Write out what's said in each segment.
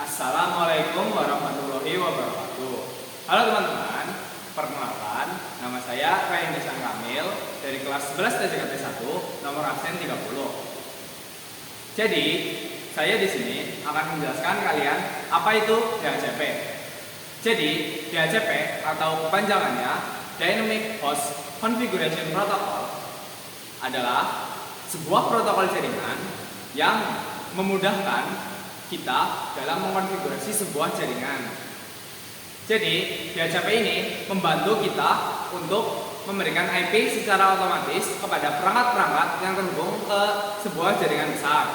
Assalamualaikum warahmatullahi wabarakatuh. Halo teman-teman, perkenalkan, nama saya Ryan Desan Kamil dari kelas 11 TJKT 1, nomor absen 30. Jadi, saya di sini akan menjelaskan kalian apa itu DHCP. Jadi, DHCP atau kepanjangannya Dynamic Host Configuration Protocol adalah sebuah protokol jaringan yang memudahkan kita dalam mengkonfigurasi sebuah jaringan. Jadi, DHCP ini membantu kita untuk memberikan IP secara otomatis kepada perangkat-perangkat yang terhubung ke sebuah jaringan besar.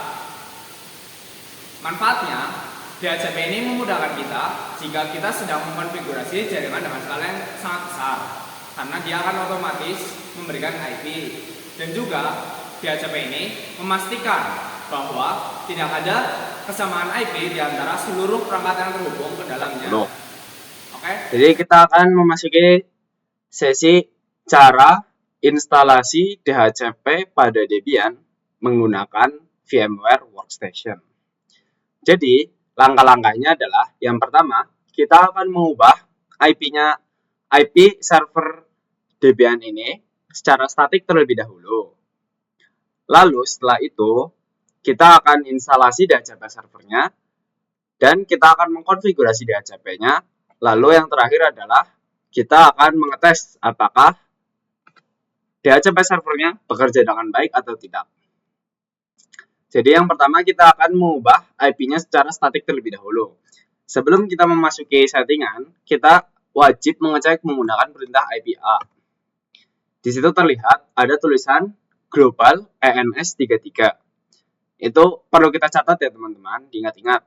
Manfaatnya, DHCP ini memudahkan kita jika kita sedang mengkonfigurasi jaringan dengan skala yang sangat besar, karena dia akan otomatis memberikan IP. Dan juga, DHCP ini memastikan bahwa tidak ada kesamaan IP di antara seluruh perangkat yang terhubung ke dalamnya. Oke. Jadi kita akan memasuki sesi cara instalasi DHCP pada Debian menggunakan VMware Workstation. Jadi langkah-langkahnya adalah yang pertama, kita akan mengubah IP server Debian ini secara statik terlebih dahulu. Lalu setelah itu kita akan instalasi DHCP servernya dan kita akan mengkonfigurasi DHCP-nya. Lalu yang terakhir adalah kita akan mengetes apakah DHCP servernya bekerja dengan baik atau tidak. Jadi yang pertama kita akan mengubah IP-nya secara statik terlebih dahulu. Sebelum kita memasuki settingan, kita wajib mengecek menggunakan perintah IPA. Di situ terlihat ada tulisan global ENS33. Itu perlu kita catat ya teman-teman, diingat-ingat.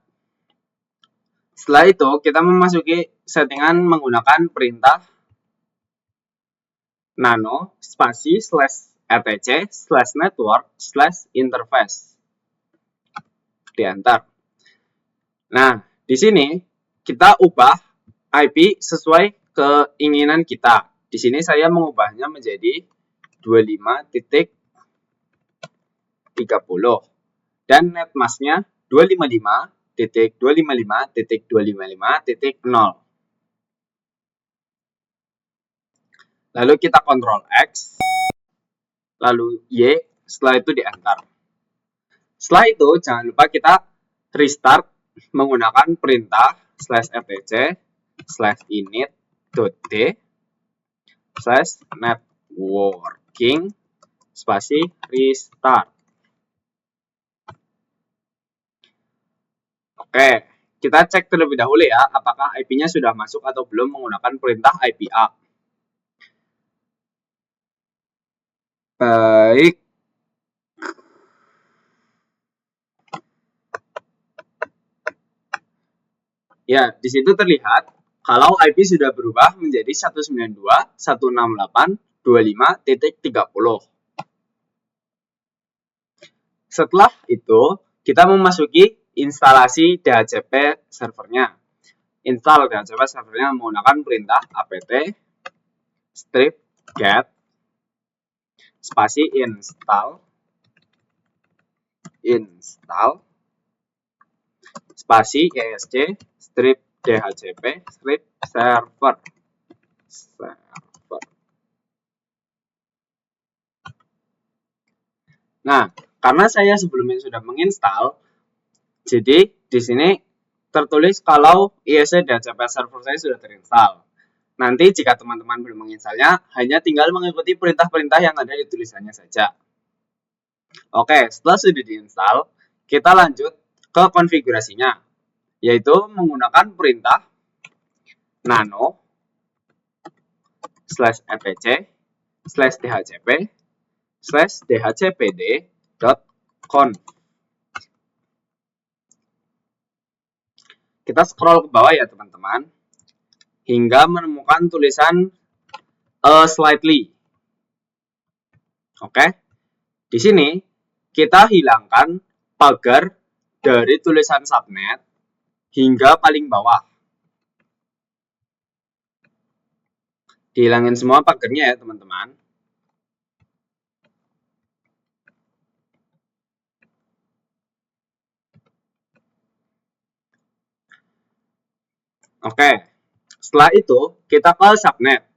Setelah itu kita memasuki settingan menggunakan perintah nano spasi /etc/network/interface. Diantar. Nah, di sini kita ubah IP sesuai keinginan kita. Di sini saya mengubahnya menjadi 25.30 dan netmasknya 255.255.255.0. Lalu kita Ctrl X, lalu Y, setelah itu di Enter. Setelah itu jangan lupa kita restart menggunakan perintah /etc/init.d/networking spasi restart. Oke, kita cek terlebih dahulu ya apakah IP-nya sudah masuk atau belum menggunakan perintah IPA. Baik. Ya, di situ terlihat kalau IP sudah berubah menjadi 192.168.25.30. Setelah itu, kita memasuki instalasi DHCP servernya. Install DHCP servernya menggunakan perintah apt strip get spasi install spasi esc strip dhcp strip server. Nah, karena saya sebelumnya sudah menginstal, jadi di sini tertulis kalau ISC DHCP server saya sudah terinstall. Nanti jika teman-teman belum menginstalnya, hanya tinggal mengikuti perintah-perintah yang ada di tulisannya saja. Oke, setelah sudah diinstal, kita lanjut ke konfigurasinya, yaitu menggunakan perintah nano /etc/dhcp/dhcpd.conf. Kita scroll ke bawah ya teman-teman, hingga menemukan tulisan slightly. Oke, di sini kita hilangkan pagar dari tulisan subnet hingga paling bawah. Dihilangin semua pagarnya ya teman-teman. Oke, setelah itu kita ke subnet.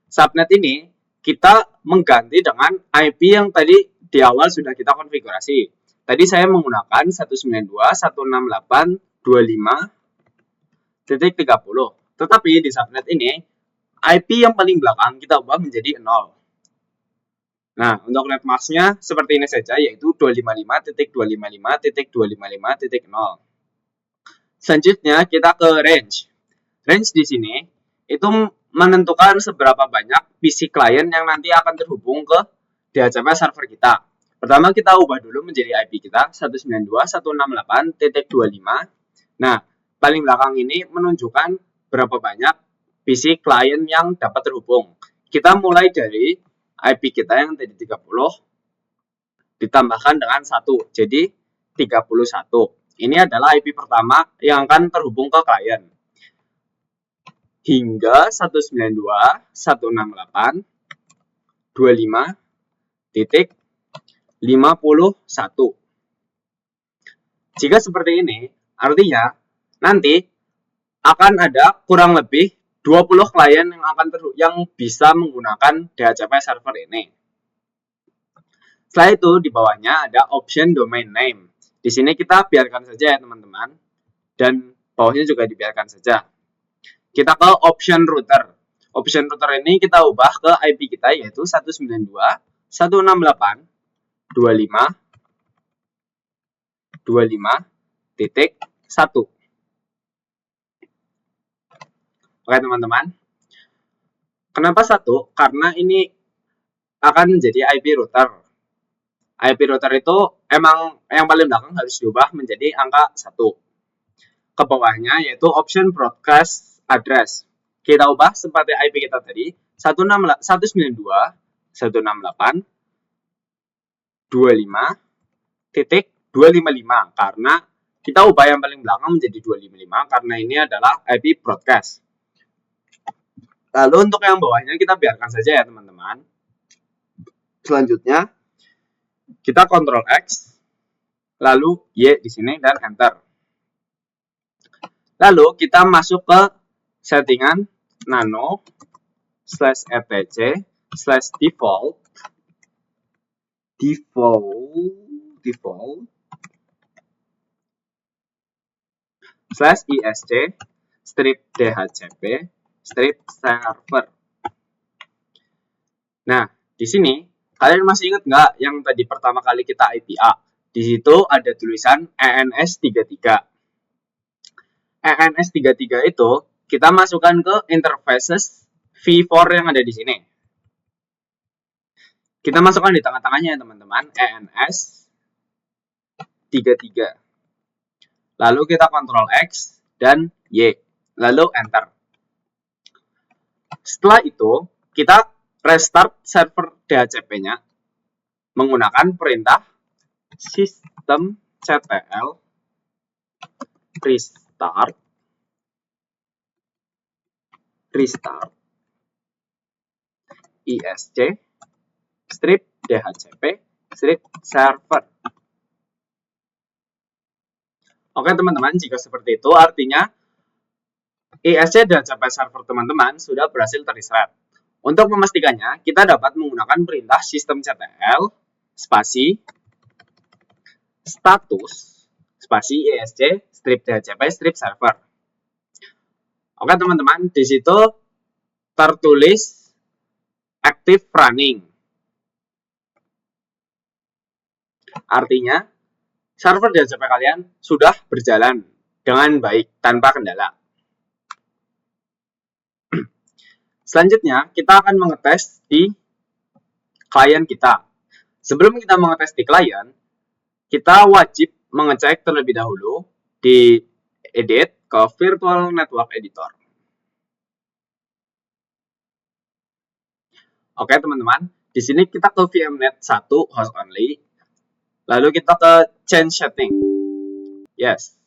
Subnet ini kita mengganti dengan IP yang tadi di awal sudah kita konfigurasi. Tadi saya menggunakan 192.168.25.30. Tetapi di subnet ini IP yang paling belakang kita ubah menjadi 0. Nah, untuk netmasknya seperti ini saja, yaitu 255.255.255.0. Selanjutnya kita ke range. Range di sini itu menentukan seberapa banyak PC client yang nanti akan terhubung ke DHCP server kita. Pertama kita ubah dulu menjadi IP kita 192.168.25. Nah, paling belakang ini menunjukkan berapa banyak PC client yang dapat terhubung. Kita mulai dari IP kita yang tadi 30 ditambahkan dengan 1, jadi 31. Ini adalah IP pertama yang akan terhubung ke klien. Hingga 192.168.25.51. Jika seperti ini, artinya nanti akan ada kurang lebih 20 klien yang bisa menggunakan DHCP server ini. Setelah itu di bawahnya ada option domain name. Di sini kita biarkan saja ya teman-teman, dan bawahnya juga dibiarkan saja. Kita ke option router. Option router ini kita ubah ke IP kita yaitu 192.168.25.1. Oke teman-teman. Kenapa 1? Karena ini akan menjadi IP router. IP router itu emang yang paling belakang harus diubah menjadi angka 1. Ke bawahnya yaitu option broadcast address. Kita ubah seperti IP kita tadi 192.168.25.255 karena kita ubah yang paling belakang menjadi 255 karena ini adalah IP broadcast. Lalu untuk yang bawahnya kita biarkan saja ya teman-teman. Selanjutnya kita Ctrl X, lalu Y di sini dan Enter. Lalu kita masuk ke settingan nano /etc/default /isc strip dhcp strip server. Nah, di sini kalian masih ingat nggak yang tadi pertama kali kita IPA? Di situ ada tulisan ENS33. ENS33 itu kita masukkan ke interfaces V4 yang ada di sini. Kita masukkan di tengah-tengahnya ya teman-teman, ENS33. Lalu kita Ctrl X dan Y, lalu Enter. Setelah itu, kita restart server DHCP-nya menggunakan perintah systemctl restart isc strip dhcp strip server. Oke teman-teman, jika seperti itu artinya ISC DHCP server teman-teman sudah berhasil terreset. Untuk memastikannya, kita dapat menggunakan perintah systemctl spasi status spasi ISC strip dhcp strip server. Oke teman-teman, di situ tertulis active running. Artinya server DHCP kalian sudah berjalan dengan baik tanpa kendala. Selanjutnya, kita akan mengetes di klien kita. Sebelum kita mengetes di klien, kita wajib mengecek terlebih dahulu di edit ke Virtual Network Editor. Oke teman-teman, di sini kita ke VMnet 1 host only, lalu kita ke change setting. Yes.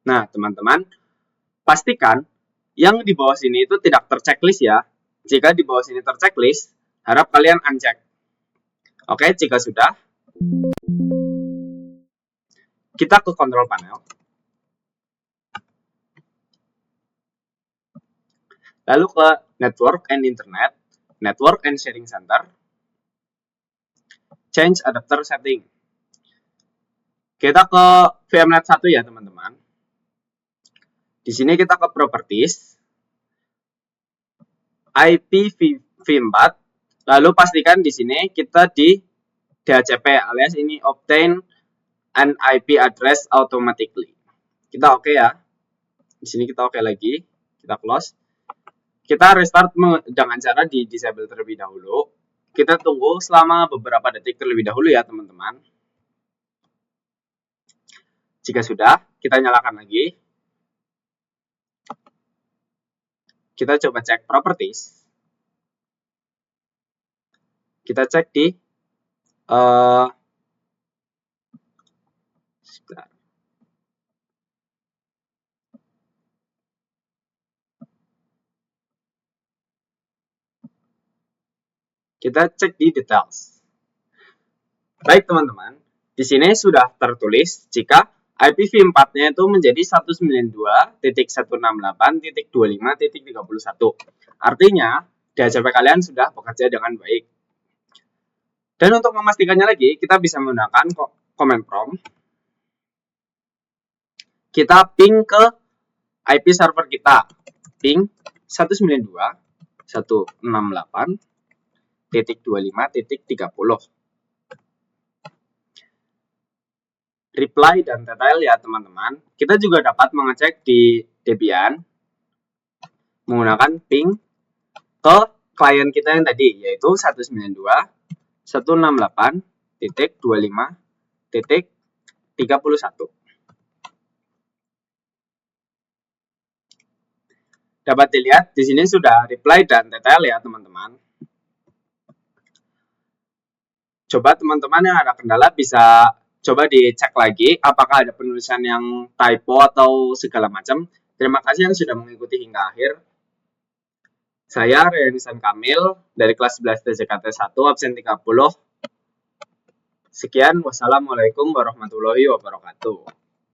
Nah, teman-teman, pastikan yang di bawah sini itu tidak terchecklist ya. Jika di bawah sini terchecklist, harap kalian uncheck. Oke, jika sudah, kita ke control panel. Lalu ke Network and Internet, Network and Sharing Center, Change Adapter Setting. Kita ke VMnet 1 ya teman-teman. Di sini kita ke Properties, IPv4, lalu pastikan di sini kita di DHCP alias ini obtain an IP address automatically. Kita oke ya. Di sini kita oke lagi, kita close. Kita restart dengan cara di disable terlebih dahulu. Kita tunggu selama beberapa detik terlebih dahulu ya teman-teman. Jika sudah, kita nyalakan lagi. Kita coba cek properties. Kita cek di sebentar. Kita cek di details. Baik teman-teman, di sini sudah tertulis jika IPv4-nya itu menjadi 192.168.25.31. Artinya, DHCP kalian sudah bekerja dengan baik. Dan untuk memastikannya lagi, kita bisa menggunakan command prompt. Kita ping ke IP server kita, ping 192.168.25.30. Reply dan detail ya teman-teman. Kita juga dapat mengecek di Debian menggunakan ping ke klien kita yang tadi, yaitu 192.168.25.31. Dapat dilihat di sini sudah reply dan detail ya teman-teman. Coba teman-teman yang ada kendala bisa coba dicek lagi apakah ada penulisan yang typo atau segala macam. Terima kasih yang sudah mengikuti hingga akhir. Saya Ryan Kamil dari kelas 11 TJKT 1 absen 30. Sekian, wassalamualaikum warahmatullahi wabarakatuh.